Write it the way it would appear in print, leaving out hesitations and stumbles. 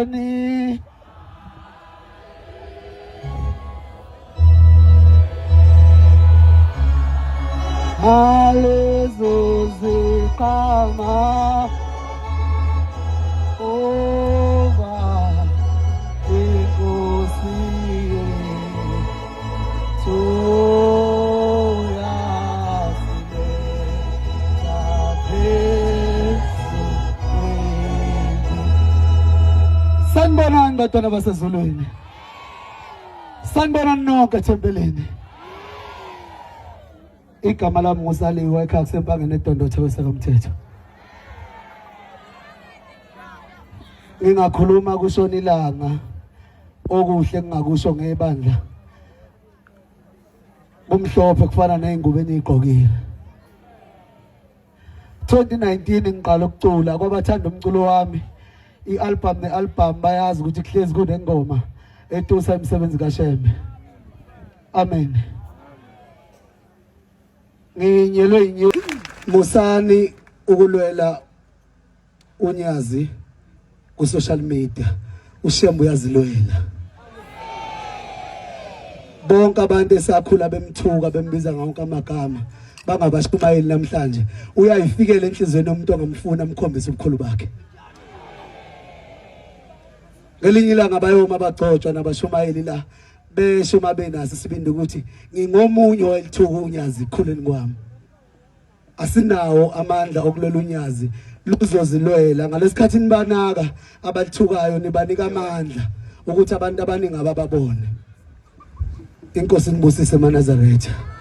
Zion. Alezo zikama over inkosi sanibonani batwana basezulwini, sanibonani nonke ethempelini. Igama lami nguSaliwe ekhaya kusempangeni eDondotho kwesekomthetho. Ngingakhuluma kushona ilanga okuhle engingakusho ngebandla bomhlophe kufana nezingubo enigqokile. 2019 ngiqala ukucula kwabathanda umculo wami. I-album ne-album bayazi ukuthi kuhlezi kunengoma etusa imisebenzi kaShembe. Amen. Nginyelwe Musani ukulwela unyazi ku social media, uShembe uyazilwela. Bonke abantu esakhula bemthuka bembiza ngawonke amagama bangabashumayeli namhlanje uyayifikela enhlizweni yomuntu ongamfuna amkhombisa ubukhulu bakhe. Ngelinye ilanga bayoma bagcotshwa nabashumayeli la besho mabenasi sibindi ukuthi ngingomunye welithuka unyazi khuleni kwami. Asinawo amandla okulwela unyazi, luzozilwela ngalesikhathi nibanaka abalithukayo nibanika amandla ukuthi abantu abaningi abababone. Inkosi nibusise eManazaretha.